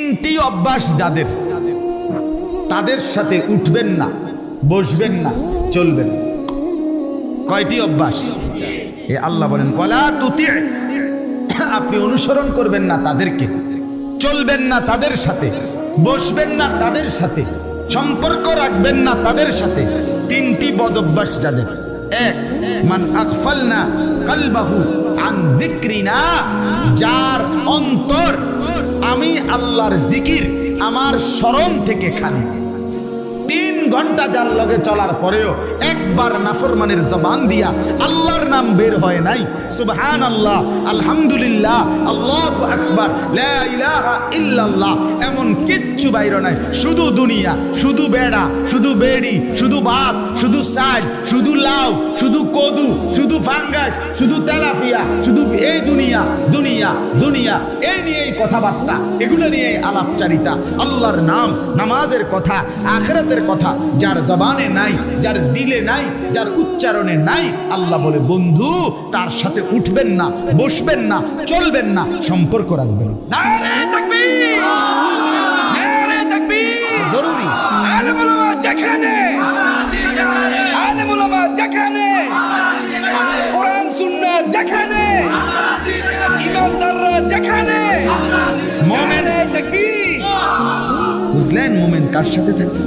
তিনটি অভ্যাস যাদের, তাদের সাথে উঠবেন না, বসবেন না, চলবেন না। কয়টি অভ্যাস? এ আল্লাহ বলেন ওয়ালা তুতি, আপনি অনুসরণ করবেন না তাদেরকে, চলবেন না তাদের সাথে, বসবেন না তাদের সাথে, সম্পর্ক রাখবেন না তাদের সাথে। তিনটি বদ অভ্যাস যাদের। এক, মান আগফালনা কলবাহু আন যিকরিনা, যার অন্তর আমি আল্লাহর জিকির, আমার স্মরণ থেকে খালি। 3 ঘন্টা যার লগে চলার পরেও একবার নাফরমানের জবান দিয়া আল্লাহর নাম বের হয় নাই, সুবহানাল্লাহ, আলহামদুলিল্লাহ, আল্লাহু আকবার, লা ইলাহা ইল্লাল্লাহ, এমন কিচ্ছু বাইর নাই। শুধু দুনিয়া, শুধু বেড়া, শুধু বেড়ি, শুধু ভাত, শুধু সাইড, শুধু লাউ, শুধু কদু, শুধু ফাঙ্গাস, শুধু তেলাপিয়া, শুধু এই দুনিয়া দুনিয়া দুনিয়া, এই নিয়েই কথাবার্তা, এগুলো নিয়ে আলাপচারিতা। আল্লাহর নাম, নামাজের কথা, আখিরাতের কথা যার জবানে নাই, যার দিলে নাই, যার উচ্চারণে নাই, আল্লাহ বলে বন্ধু তার সাথে উঠবেন না, বসবেন না, চলবেন না, সম্পর্ক রাখবেন। নারে তাকবীর, নারে তাকবীর, জরুরি। আলেম ওলামা যেখানে, আলেম ওলামা যেখানে, কোরআন সুন্নাহ যেখানে, ইমানদাররা যেখানে, মুমিন তাকবীর। বুঝলেন মুমিন কার সাথে থাকে?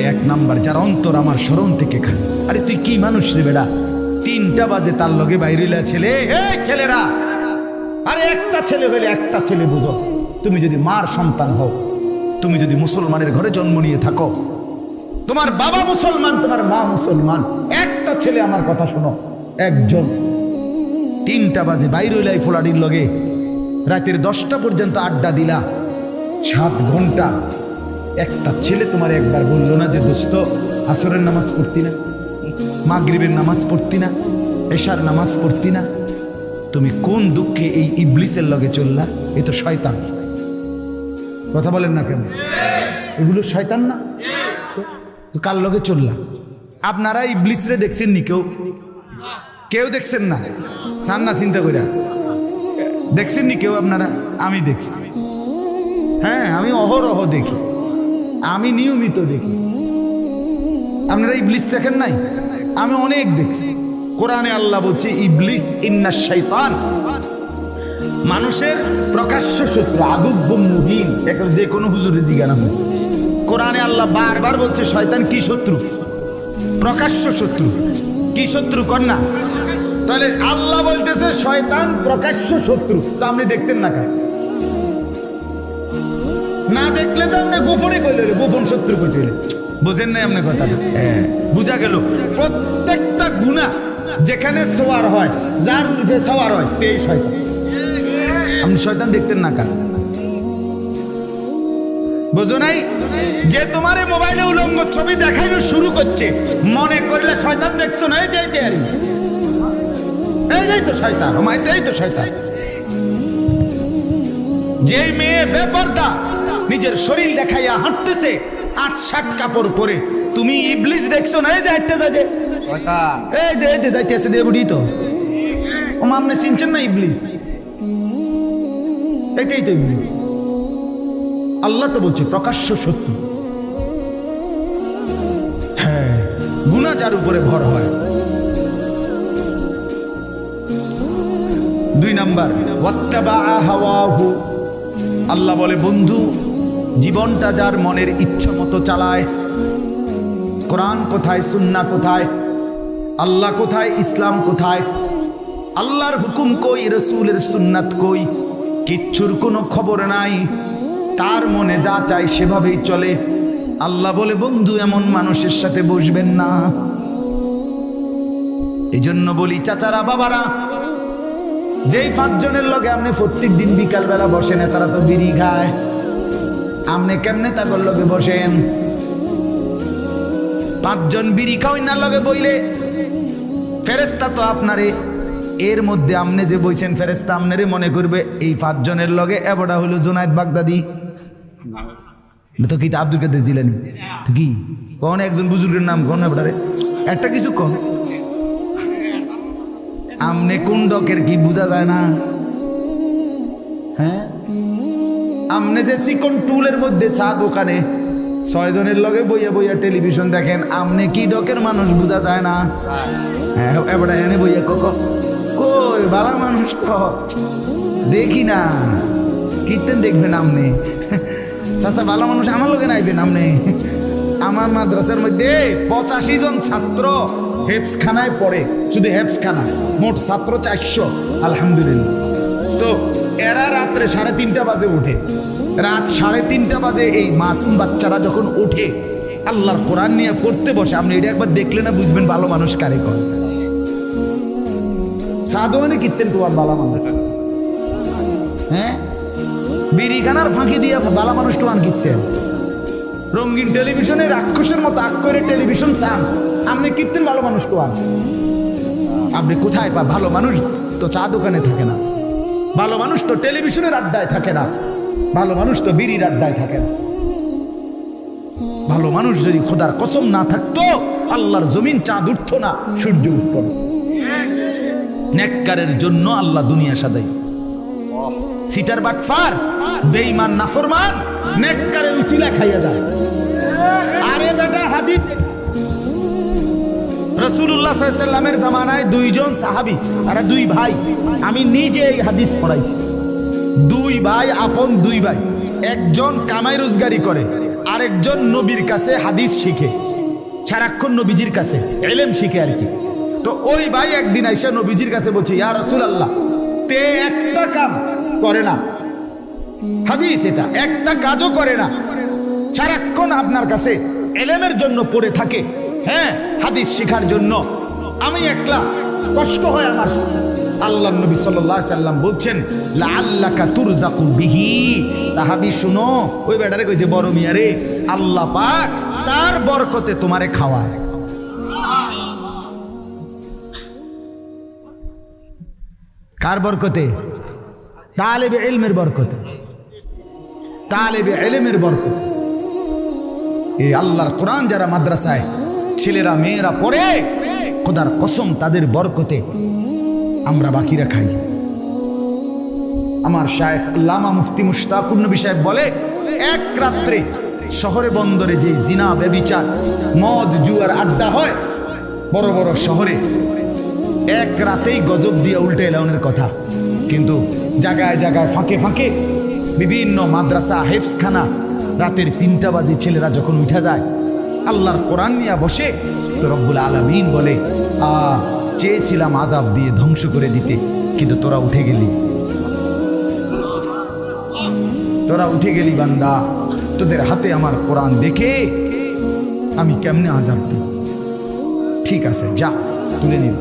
1 নাম্বার, যার অন্তর আমার স্মরণ থেকে খায়। আরে তুই কি মানুষ রে বেটা, 3টা বাজে তার লগে বাইরিলা ছেলে, এই ছেলেরা, আরে একটা ছেলে হইলে একটা ছেলে বুঝো। তুমি যদি মার সন্তান হও, তুমি যদি মুসলমানের ঘরে জন্ম নিয়ে থাকো, তোমার বাবা মুসলমান, তোমার মা মুসলমান, একটা ছেলে, আমার কথা শোনো, একজন 3টা বাজে বাইরিলা এই ফোলাডির লগে, রাতের 10টা পর্যন্ত আড্ডা দিলা, 7 ঘন্টা, একটা ছেলে তোমার একবার বললো না যে দোস্ত আসরের নামাজ পড়তি না, মাগরিবের নামাজ পড়তি না, এশার নামাজ পড়তি না? তুমি কোন দুঃখে এই ইবলিসের লগে চললা? এ তো শয়তান। কথা বলেন না কেন? এগুলো শয়তান না? তো কার লগে চললা? আপনারা ইবলিসরে দেখছেন নি? কেউ দেখছেন না? চান না চিন্তা করে দেখছেন নি কেউ আপনারা? আমি দেখছি, হ্যাঁ, আমি অহরহ দেখি, আমি নিয়মিত দেখি। আপনারা ইবলিস দেখেন নাই? আমি অনেক দেখছি। কোরআনে আল্লাহ বলছে ইবলিস ইন্নাশ শাইতান, মানুষের প্রকাশ্য শত্রু, আদুব্বুম মুবিন। এখন যে কোনো হুজুরে জিজ্ঞাসা হয়, কোরআনে আল্লাহ বারবার বলছে শয়তান কি শত্রু? প্রকাশ্য শত্রু। কি শত্রু কর না? তাহলে আল্লাহ বলতেছে শয়তান প্রকাশ্য শত্রু, তো আপনি দেখতেন না কেন? না দেখলে তো আপনি গোপনে কইলে, গোপন শত্রু কইতে হইলে। বুঝেন নাই আপনি কথাটা? হ্যাঁ, বুঝা গেল। প্রত্যেকটা গুনাহ যেখানে সওয়ার হয়, যার রূপে সওয়ার হয়, সেই শয়তান। আপনি শয়তান দেখতেন না কেন? বুঝো নাই? যে তোমার মোবাইলে উলঙ্গ ছবি দেখাইলো শুরু করছে, মনে করলে শয়তান দেখছো না? এই এই তো শয়তান, এই তো শয়তান। যে মেয়ে বেপরদা নিজের শরীর দেখাইয়া হাঁটতেছে 8-7 কাপড় পরে, তুমি ইবলিস দেখছো না? এই যে হাঁটতে যায়, শয়তান, এই যে যাইতেছে দে বুড়ি, তো ও আপনি চিনছেন না ইবলিস? এটাই তো ইবলিস। আল্লাহ তো বলছে প্রকাশ্য শত্রু। হ্যাঁ, গুনাহ যার উপরে ভর হয়। 2 নাম্বার, ওয়াত্তাবা হাওয়াহু, আল্লাহ বলে বন্ধু জীবনটা যার মনের ইচ্ছা মতো চালায়। কোরআন কোথায়, সুন্নাহ কোথায়, আল্লাহ কোথায়, ইসলাম কোথায়, আল্লাহর হুকুম কই, রাসূলের সুন্নাত কই, কিচ্ছুর কোনো খবর নাই। তার মনে যা চায় সেভাবেই চলে। আল্লাহ বলে বন্ধু এমন মানুষের সাথে বসবেন না। এই জন্য বলি চাচারা, বাবারা, যেই 5 জনের লগে আপনি প্রত্যেক দিন বিকাল বেলা বসেন, তারা তো বিড়ি খায়, আপনি কেমনে তাদের লগে বসেন? 5 জন বিড়ি খাওয়াই না লগে বইলে ফেরেশতা তো আপনারে, এর মধ্যে আপনি যে বইছেন ফেরেশতা আপনারে মনে করবে এই 5 জনের লগে এবড়া হলো জুনায়েদ বাগদাদি, তো কি আব্দুল কাদের জিলানী, তো কি কোন একজন বুজুর্গের নাম কোন এবড়ারে, একটা কিছু কম। আমনে কোন ডকের কি বোঝা যায় না? হ্যাঁ, আমনে যে চিকন টুলের মধ্যে চা দোকানে 6 জনের লগে বইয়া বইয়া টেলিভিশন দেখেন, আমনে কি ডকের মানুষ বোঝা যায় না? হ্যাঁ এবার এনে বইয়া কই ভালো মানুষ তো দেখি না, কীর্তন দেখবেন আমনে? চাচা ভালো মানুষ আমার লোকে নাইবেন আমনে? আমার মাদ্রাসার মধ্যে 85 জন ছাত্র হেফজখানায় পড়ে, শুধু হেফজখানা, মোট ছাত্র 400 আলহামদুলিল্লাহ। তো এরা রাত্রে 3:30 বাজে উঠে, রাত 3:30 বাজে এই মাসুম বাচ্চারা যখন উঠে আল্লাহর কোরআন নিয়ে পড়তে বসে, আপনি এটা একবার দেখলে না বুঝবেন ভালো মানুষ কারে কর। সাধনে কীর্তন তোমার ভালো মানুষ, হ্যাঁ বিড়িখানার ফাঁকি দিয়ে ভালো মানুষ টোয়ান কীর্তেন। রঙিন টেলিভিশনে রাক্ষসের মতো আগ করে টেলিভিশন চান, আপনি কীর্তেন ভালো মানুষ টোয়ান। আপনি কোথায় পা? ভালো মানুষ তো চা দোকানে থাকে না, ভালো মানুষ তো টেলিভিশনের আড্ডায় থাকে না, ভালো মানুষ তো বিড়ির আড্ডায় থাকে না। ভালো মানুষ যদি খোদার কসম না থাকতো আল্লাহর জমিন চাঁদ উঠতো না, সূর্য উঠতো না। নেককারের জন্য আল্লাহ দুনিয়া সাজাইছে। সিটার বাটফার বেঈমান নাফরমান নেককারের উসিলা খাইয়া যায়। আরে বেটা হাদিস রাসূলুল্লাহ সাল্লাল্লাহু আলাইহি ওয়াসাল্লামের জামানায় 2 জন সাহাবী আর 2 ভাই, আমি নিজে এই হাদিস পড়াইছি। 2 ভাই, আপন 2 ভাই, একজন কামাই রোজগারি করে, আরেকজন নবীর কাছে হাদিস শিখে, সারাক্ষণ নবীজির কাছে ইলম শিখে আর কি। তো ওই ভাই একদিন আইসা নবীজির কাছে বলছে, ইয়া রাসূলুল্লাহ, তে একটা কাম করে না, হাদিস এটা একটা কাজও করে না, সারাক্ষণ আপনার কাছে ইলমের জন্য পড়ে থাকে, হ্যাঁ হাদিস শেখার জন্য, আমি একলা কষ্ট হয় আমার। আল্লাহর নবী সাল্লাল্লাহু আলাইহি সাল্লাম বলছেন, লাআল্লাকা তুরজাকু বিহি। সাহাবী শুনো, ওই বেটারে কইছে, বড় মিয়া রে, আল্লাহ পাক তার বরকতে তোমারে খাওয়ায়। কার বরকতে? তালেবে ইলমের বরকতে, তালেবে ইলমের বরকতে। এই আল্লাহর কোরআন যারা মাদ্রাসায় ছেলেরা মেয়েরা পড়ে, খোদার কসম তাদের বরকতে আমরা বাকিরা খাই। আমার শায়েখ আল্লামা মুফতি মুশতাকুর নবী সাহেব বলে, এক রাত্রে শহরে বন্দরে যে জিনা ব্যভিচার মদ জুয়ার আড্ডা হয় বড় বড় শহরে, এক রাতেই গজব দিয়ে উল্টে এলাউনের কথা। কিন্তু জায়গায় জায়গায় ফাঁকে ফাঁকে বিভিন্ন মাদ্রাসা হেফজখানা রাতের 3টা বাজে ছেলেরা যখন উঠা যায় আল্লাহর কোরআন নিয়ে বসে, তো রব্বুল আলামিন বলে, চেয়েছিলাম আযাব দিয়ে ধ্বংস করে দিতে, কিন্তু তোরা উঠে গেলি, তোরা উঠে গেলি বান্দা, তোদের হাতে আমার কোরআন দেখে আমি কেমনে আযাব দিই। ঠিক আছে, যা তুলে নিব।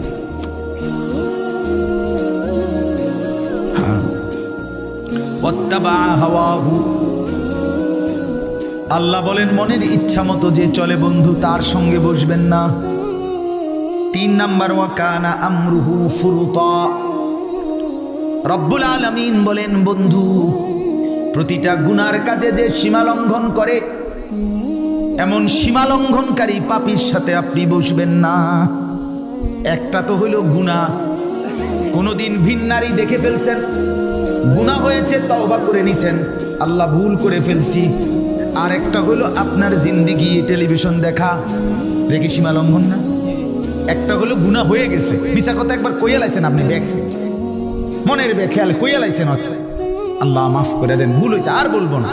আল্লাহ বলেন, মনের ইচ্ছা মতো যে চলে বন্ধু তার সঙ্গে বসবেন না। 3 নাম্বার, ওয়া কানা আমরুহু ফুরুতা। রব্বুল আলামিন বলেন, বন্ধু প্রতিটা গুনার কাজে যে সীমা লঙ্ঘন করে, এমন সীমা লঙ্ঘনকারী পাপীর সাথে আপনি বসবেন না। একটা তো হইল গুনাহ, কোনোদিন ভিন্নারী দেখে ফেলছেন, গুনাহ হয়েছে, তওবা করে নিছেন, আল্লাহ ভুল করে ফেলছি। আর একটা হলো আপনার জিন্দেগি টেলিভিশন দেখা, রেখে সীমা লঙ্ঘন না? একটা হলো গুনাহ হয়ে গেছে, মিছা কথা একবার কইয়া লাইছেন আপনি, মনের বেখেয়াল কইয়া লাইছেন, আল্লাহ মাফ করে দেন, ভুল হয়েছে আর বলবো না।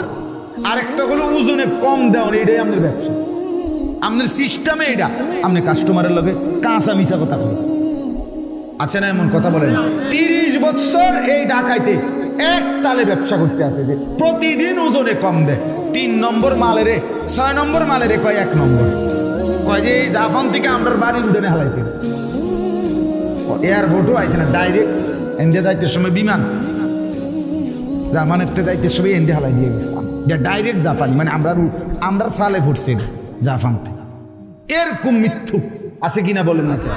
আর একটা হলো ওজনে কম দেওয়া, এটাই আপনার ব্যবসা, আপনার সিস্টেমে এটা, আপনি কাস্টমারের লগে কাঁচা মিছা কথা বলেন। আছে না এমন কথা বলেন? 30 বছর এই ঢাকাইতে এক তালে ব্যবসা করতে আছে, যে প্রতিদিন ওজনে কম দেয়। 3 নম্বর মালেরে 6 নম্বর মালেরে কয় 1 নম্বর, কয় যে এই জাফান থেকে আমরা বাড়ির উঠে হালাইছে, এয়ারপোর্টও আইছে না, ডাইরেক্ট ইন্ডিয়া যাইতে সময় বিমান, জাপানের যাইতে সময় ইন্ডিয়া হালাই দিয়ে গেছিলাম, যে ডাইরেক্ট জাপানি, মানে আমরা সালে ফুটছি জাপান থেকে। এরকম মৃত্যু আছে কিনা বলেন না স্যার?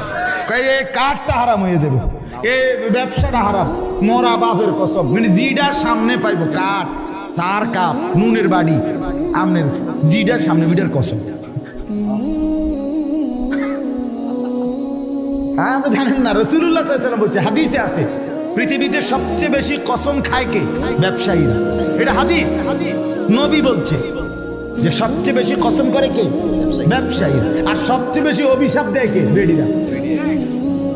কয় এই কাঠটা হারাম হয়ে যাবে, এই ব্যবসাটা হারাম, মরা বাপের কসম, মানে জিডার সামনে পাইব কাঠ, সার কাপ, নুনের বাড়ি, আমনের জিডার সামনে বিডার কসম। হ্যাঁ, আপনি জানেন না, রাসূলুল্লাহ সাল্লাল্লাহু আলাইহি ওয়াসাল্লাম বলছে, হাদিসে আছে, পৃথিবীতে সবচেয়ে বেশি কসম খায় কে? ব্যবসায়ীরা। এটা হাদিস, নবী বলছে যে সবচেয়ে বেশি কসম করে কে? ব্যবসায়ীরা। আর সবচেয়ে বেশি অভিশাপ দেয় কে? বেডিরা।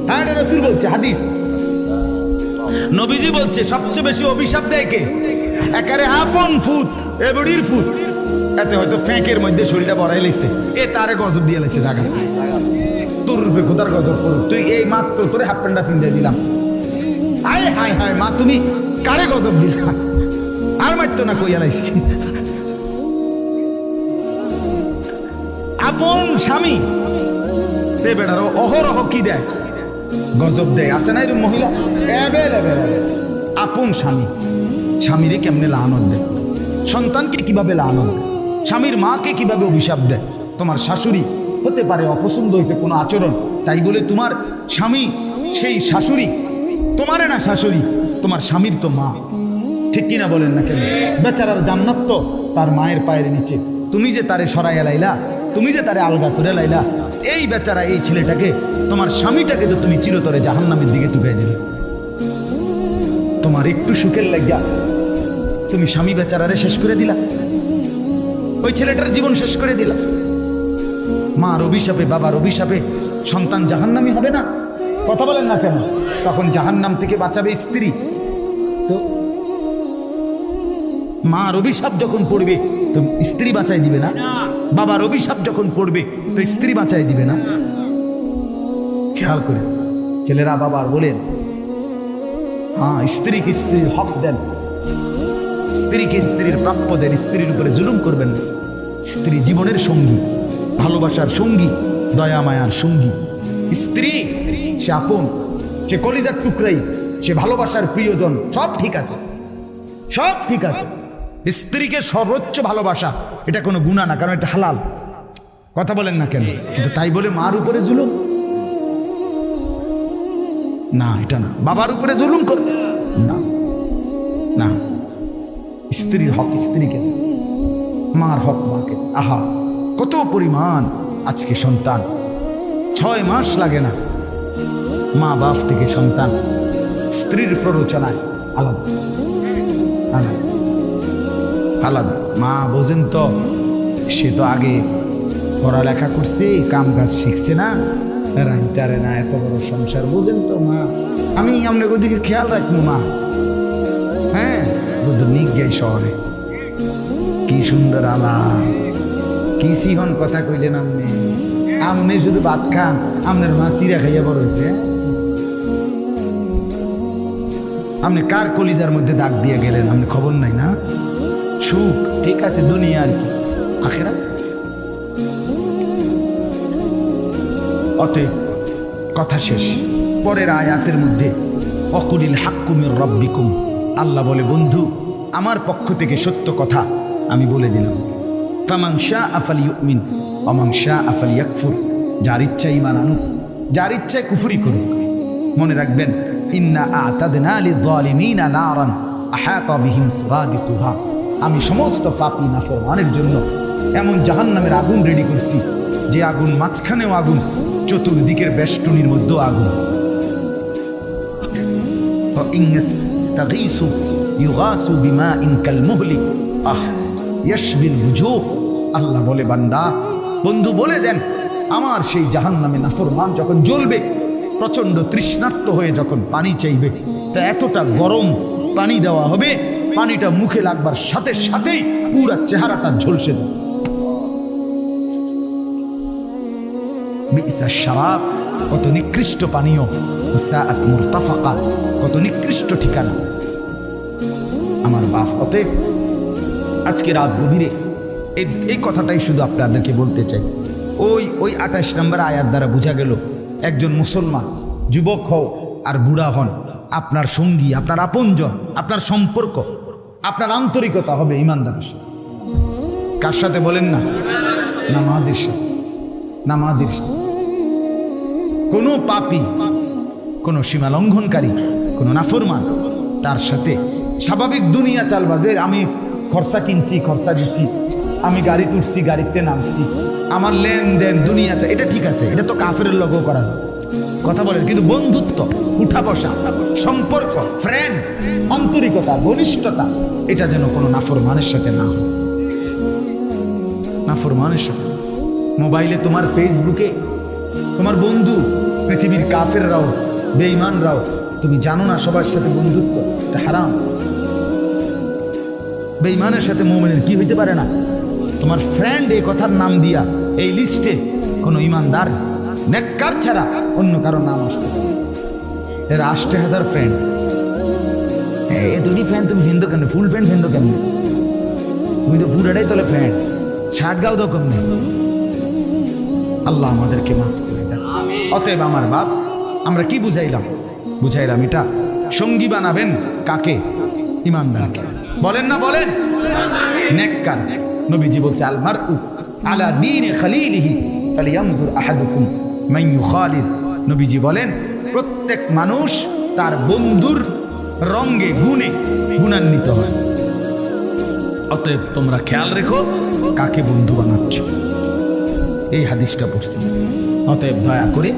হ্যাঁ, এটা রাসূল বলছে, হাদিস। নবীজি বলছে সবচেয়ে বেশি অভিশাপ দেয় কে? একারে আপন ফুত, এ বডির ফুত। এতে হয়তো ফ্যাঁকের মধ্যে শরীরটা বড়াই লাইছে, এ তারে গজব দিয়ে লাইছে জায়গা। তোর রূপে খোদার গজব করুক, তুই এই মাত্র তোরে হাফ প্যান্টটা ফিন্দে দিলাম। হায় হায় হায় মা, তুমি কারে গজব দিলা? আর মারতো না, কইয়া লাইছি। আপন স্বামী তে বেড়ারও অহরহ কি দেয়? গজব দেয়। আছে না এরকম মহিলা? আপন স্বামী, স্বামীরে কেমনে লানত দেয়, সন্তানকে কিভাবে লানত দেয়, স্বামীর মাকে কিভাবে অভিশাপ দেয়। তোমার শাশুড়ি হতে পারে অপছন্দ হয়েছে কোনো আচরণ, তাই বলে তোমার স্বামী সেই শাশুড়ি তোমারে না শাশুড়ি, তোমার স্বামীর তো মা। ঠিক কিনা বলেন না কেন? বেচারার জান্নাত তো তার মায়ের পায়ের নিচে। তুমি যে তারে সরাইয়া লাইলা, তুমি যে তারে আলগা করে লাইলা, এই বেচারা এই ছেলেটাকে, তোমার স্বামীটাকে তো তুমি চিরতরে জাহান্নামের দিকে টুকাই দিলে। তোমার একটু সুখের লাগিয়া তুমি স্বামী বেচারারে শেষ করে দিলা, ওই ছেলেটার জীবন শেষ করে দিলা। মার অভিশাপে, বাবার অভিশাপে সন্তান জাহান্নামী হবে না? কথা বলেন না কেন? তখন জাহান্নাম থেকে বাঁচাবে স্ত্রী। তো মার অভিশাপ যখন পড়বে তো স্ত্রী বাঁচাই দিবে না? বাবার অভিশাপ যখন পড়বে তো স্ত্রী বাঁচাই দিবে না? খেয়াল করে ছেলেরা বাবার বলেন, হ্যাঁ, স্ত্রীকে স্ত্রীর হক দেন, স্ত্রীকে স্ত্রীর প্রাপ্য দেন, স্ত্রীর উপরে জুলুম করবেন না। স্ত্রী জীবনের সঙ্গী, ভালোবাসার সঙ্গী, দয়া মায়ার সঙ্গী। স্ত্রী সে আপন, সে কলিজার টুকরাই, সে ভালোবাসার প্রিয়জন। সব ঠিক আছে, সব ঠিক আছে। স্ত্রীকে সর্বোচ্চ ভালোবাসা, এটা কোনো গুনাহ না, কারণ এটা হালাল। কথা বলেন না কেন? কিন্তু তাই বলে মার উপরে জুলুম না, এটা না। বাবার উপরে জুলুম করবে না, না। স্ত্রীর হক স্ত্রীকে, মার হক মাকে। আহা, কত পরিমাণ আজকে সন্তান 6 মাস লাগে না, মা বাপ থেকে সন্তান স্ত্রীর প্ররোচনায় আলাদা আলাদা আলাদা। মা বোঝেন তো, সে তো আগে পড়ালেখা করছে, কাম কাজ শিখছে না, রাইতারে না, এত বড় সংসার। বোঝেন তো মা, আমি আপনার ওদিকে খেয়াল রাখবো মা। হ্যাঁ, নিক গাই শহরে কি সুন্দর আলাপ, কি সিহন কথা কইলেন আপনি। আপনি শুধু ভাত খান, আপনার মা চিরা খাইয়া বড় হয়েছে। আপনি কার কলিজার মধ্যে দাগ দিয়ে গেলেন, আপনি খবর নাই না? সুখ ঠিক আছে, দুনিয়া আর কি, আখেরা। অতএব কথা শেষ। পরের আয়াতের মধ্যে অকুলিল হাক্কু মির রাব্বিকুম, আল্লাহ বলে, বন্ধু আমার পক্ষ থেকে সত্য কথা আমি বলে দিলাম। ফামান শাআ ফালিয়ুমিন ওয়া মান শাআ ফালিয়াকফুর, যার ইচ্ছা ঈমান আনুক, যার ইচ্ছা কুফরি করুক। মনে রাখবেন, ইন্না আ'তাদনা লিয-যালিমিনা নারান আহাতা বিহিম সুরাদিকুহা, আমি সমস্ত পাপী নাফরমানের জন্য এমন জাহান্নামের আগুন রেডি করছি, যে আগুন মাঝখানেও আগুন, চতুর্দিকের বেষ্টনীর মধ্যেও আগুন। ইন্নাস্তাগীসু ইউগাসু বিমাইন কালমুহলি আহ ইয়াশবিল বুজুহ, আল্লাহ বলে, বান্দা বন্ধু বলে দেন, আমার সেই জাহান্নামে নাফরমান যখন জ্বলবে, প্রচন্ড তৃষ্ণার্ত হয়ে যখন পানি চাইবে, তা এতটা গরম পানি দেওয়া হবে, পানিটা মুখে লাগবার সাথে সাথেই পুরা চেহারাটা ঝলসে দেবে। বিইসা শারাব, কত নিকৃষ্ট পানীয়, সাআত মুরতাফাকা, কত নিকৃষ্ট ঠিকানা। আমার বাপ, অতএব আজকে রাত গভীরে এই কথাটাই শুধু আপনাদেরকে বলতে চাই। ওই 28 নম্বর আয়াত দ্বারা বোঝা গেল, একজন মুসলমান, যুবক হও আর বুড়া হন, আপনার সঙ্গী, আপনার আপনজন, আপনার সম্পর্ক, আপনার আন্তরিকতা হবে ইমানদারের সাথে। কার সাথে বলেন না? নামাজের সাথে। নামাজের সাথে। কোনো পাপী, কোনো সীমা লঙ্ঘনকারী, কোনো নাফরমান, তার সাথে স্বাভাবিক দুনিয়া চালবার। আমি খরচা কিনছি, খরচা দিচ্ছি, আমি গাড়ি তুলছি, গাড়িতে নামছি, আমার লেনদেন দুনিয়া, এটা ঠিক আছে, এটা তো কাফেরের লগেও করা যায়। কথা বলেন, কিন্তু বন্ধুত্ব উঠা বসা, সম্পর্ক, ফ্রেন্ড, আন্তরিকতা, ঘনিষ্ঠতা, এটা যেন কোনো নাফরমানের সাথে না হয়। নাফরমানের সাথে মোবাইলে তোমার ফেসবুকে তোমার বন্ধু পৃথিবীর কাফেররাও বেঈমানরাও, তুমি জানো না সবার সাথে বন্ধুত্ব এটা হারাম। বেঈমানের সাথে মুমিনের কি হইতে পারে না। তোমার ফ্রেন্ড এই কথার নাম দিয়া এই লিস্টে কোনো ইমানদার নেককার ছাড়া অন্য কারো নাম আসতে পারে। এর 80,000 ফ্রেন্ড, তুমি ফ্যান, তুমি ফিন্দো কেন, ফুল ফ্যান্ড ফিন্দো কেন, তুমি তো পুরাটাই তোলে ফ্যান্ড, শার্ট গাও তো কম নেই। আল্লাহ আমাদেরকে মাফ করে দেন। অতএব আমার বাপ, আমরা কি বুঝাইলাম? বুঝাইলাম এটা সঙ্গী বানাবেন কাকে? ইমানদারকে। বলেন না বলেন? নেককার। নবীজি বলছে আল মারউ আলা দীনি খালিলিহি ফালিয়ানজুর আহাদুকুম মান ইউখালিল। নবীজি বলেন প্রত্যেক মানুষ তার বন্ধুর রঙে গুণে গুণান্বিত হয়। অতএব তোমরা খেয়াল রেখো কাকে বন্ধু বানাচ্ছ। এই হাদিসটা পড়ছি। অতএব দয়া করে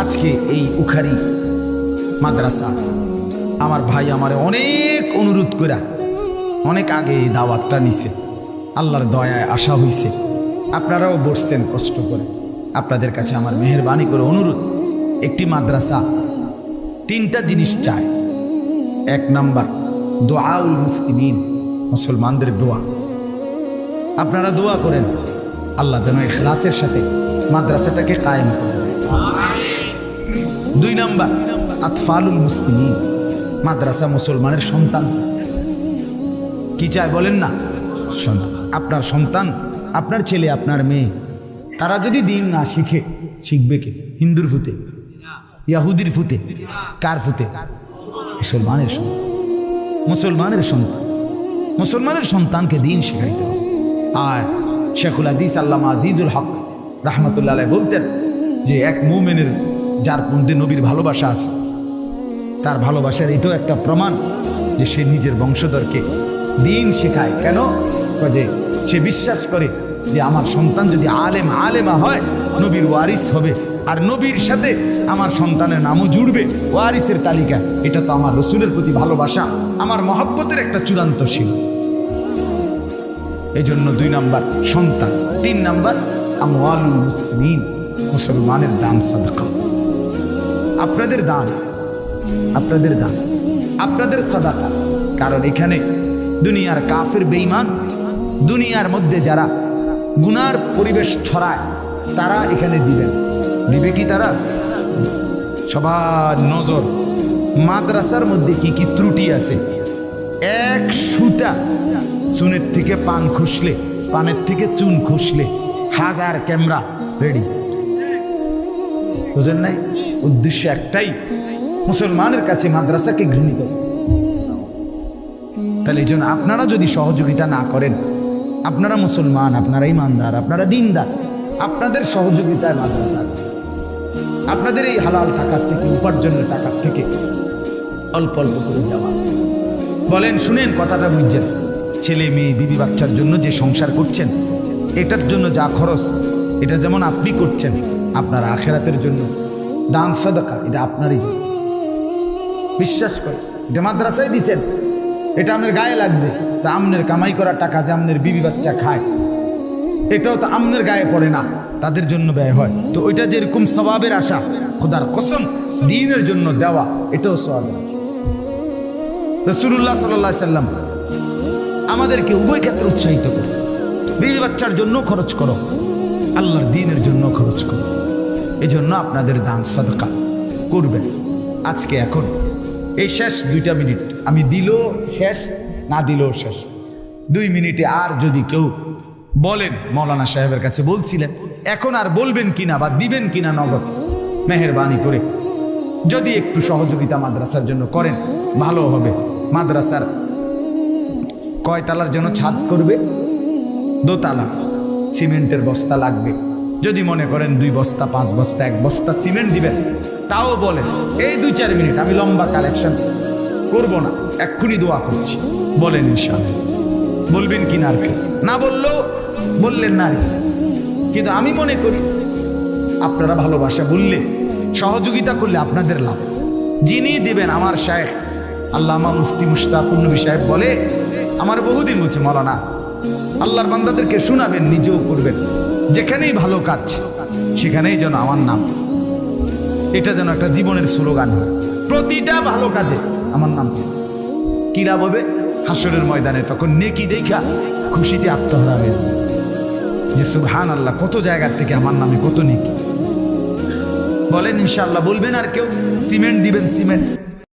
আজকে এই উখারি মাদ্রাসা আমার ভাই আমার অনেক অনুরোধ করে অনেক আগে এই দাওয়াতটা নিছে, আল্লাহর দয়ায় আসা হইছে। আপনারাও বসছেন কষ্ট করে। আপনাদের কাছে আমার মেহেরবানি করে অনুরোধ, একটি মাদ্রাসা 3টা জিনিস চায়। 1 নাম্বার দোয়াউল মুসলিমিন, মুসলমানদের দোয়া। আপনারা দোয়া করেন আল্লাহ যেন ইখলাসের সাথে মাদ্রাসাটাকে কায়েম করে দেয়। 2 নাম্বার আতফালুল মুসলিমিন, মাদ্রাসা মুসলমানের সন্তান। কি চায় বলেন না? সন্তান। আপনার সন্তান, আপনার ছেলে, আপনার মেয়ে, তারা যদি দিন না শিখে, শিখবে কে? হিন্দুর ফুতে, ইয়াহুদির ফুতে, কার ফুতে? মুসলমানের সন্তান। মুসলমানের সন্তান, মুসলমানের সন্তানকে দিন শেখাইতে হবে। আর শেখুল হাদিস আল্লামা আজিজুল হক রাহমাতুল্লাহ আলাইহি বলতেন যে এক মুমিনের যার মধ্যে নবীর ভালোবাসা আছে, তার ভালোবাসার এটাও একটা প্রমাণ যে সে নিজের বংশধরকে দিন শেখায়। কেন? যে সে বিশ্বাস করে যে আমার সন্তান যদি আলেমা হয় নবীর ওয়ারিস হবে, আর নবীর সাথে আমার সন্তানের নামও জুড়বে ওয়ারিসের তালিকা। এটা তো আমার রসুলের প্রতি ভালোবাসা, আমার মহব্বতের একটা চূড়ান্ত সীমা। এই জন্য 2 নাম্বার সন্তান। 3 নাম্বার আমওয়ালুল মুসলিমিন, মুসলমানের দান সাদাকা। আপনাদের দান, আপনাদের দান, আপনাদের সাদাকা। কারণ এখানে দুনিয়ার কাফের বেঈমান, দুনিয়ার মধ্যে যারা গুনার পরিবেশ ছড়ায়, তারা এখানে দিবেন। দিবে কি তারা? সবার নজর মাদ্রাসার মধ্যে কি কি ত্রুটি আছে। 1 সুতা চুনের থেকে পান খুসলে, পানের থেকে চুন খুসলে 1000 ক্যামেরা রেডি। বুঝেন নাই? উদ্দেশ্য একটাই, মুসলমানের কাছে মাদ্রাসাকে ঘৃণিত। তাহলে এই জন্য আপনারা যদি সহযোগিতা না করেন, আপনারা মুসলমান, আপনারা ইমানদার, আপনারা দিনদার, আপনাদের সহযোগিতায় মাদ্রাসা, আপনাদের এই হালাল টাকার থেকে, উপার্জনের টাকার থেকে অল্প অল্প করে দেওয়া। বলেন, শুনেন কথাটা বুঝছেন? ছেলে মেয়ে বিবি বাচ্চার জন্য যে সংসার করছেন, এটার জন্য যা খরচ, এটা যেমন আপনি করছেন, আপনার আখেরাতের জন্য দান সাদাকা এটা আপনারই। বিশ্বাস করে এটা মাদ্রাসায় দিচ্ছেন, এটা আপনার গায়ে লাগবে। তা আমনের কামাই করা টাকা যে আমনের বিবি বাচ্চা খায়, এটাও তো আমনের গায়ে পড়ে না, তাদের জন্য ব্যয় হয়। তো ওইটা যেরকম সওয়াবের আশা, খোদার কসম দ্বীনের জন্য দেওয়া এটাও সওয়াবের। রাসূলুল্লাহ সাল্লাল্লাহু আলাইহি সাল্লাম আমাদেরকে উভয় ক্ষেত্রে উৎসাহিত করছে। বিবি বাচ্চার জন্য খরচ করো, আল্লাহর দ্বীনের জন্য খরচ করো। এই জন্য আপনাদের দান সাদকা করবেন। আজকে এখন এই শেষ 2টা মিনিট, আমি দিলেও শেষ, না দিলেও শেষ। 2 মিনিটে আর যদি কেউ বলেন, মৌলানা সাহেবের কাছে বলছিলেন, এখন আর বলবেন কিনা বা দিবেন কিনা নগদ, মেহেরবানি করে যদি একটু সহযোগিতা মাদ্রাসার জন্য করেন ভালো হবে। মাদ্রাসার কয়তলার জন্য ছাদ করবে? 2 তলা। সিমেন্টের বস্তা লাগবে। যদি মনে করেন 2 বস্তা, 5 বস্তা, 1 বস্তা সিমেন্ট দিবেন, তাও বলেন। এই 2-4 মিনিট, আমি লম্বা কালেকশন করব না, এক্ষুনি দোয়া করছি। বলেন ইনশাআল্লাহ। বলবেন কিনা আর কি? না বললেও বললেন না, কিন্তু আমি মনে করি আপনারা ভালোবাসা বললে, সহযোগিতা করলে আপনাদের লাভ। যিনি দিবেন আমার শায়েখ আল্লামা মুফতি মুশতাকুর নবী সাহেব বলে, আমার বহুদিন বলছে মৌলানা আল্লাহর বান্দাদেরকে শোনাবেন, নিজেও করবেন, যেখানেই ভালো কাজ সেখানেই যেন আমার নাম, এটা যেন একটা জীবনের স্লোগান হয়, প্রতিটা ভালো কাজে আমার নাম। কিরা বলবে হাসরের ময়দানে, তখন নেকি দেখা খুশিতে আত্মহারা হয়ে যাবে যে সুবহানাল্লাহ, কত জায়গার থেকে আমার নামে কত নেকি। বলেন ইনশাআল্লাহ, বলবেন আর কেউ? সিমেন্ট দিবেন, সিমেন্ট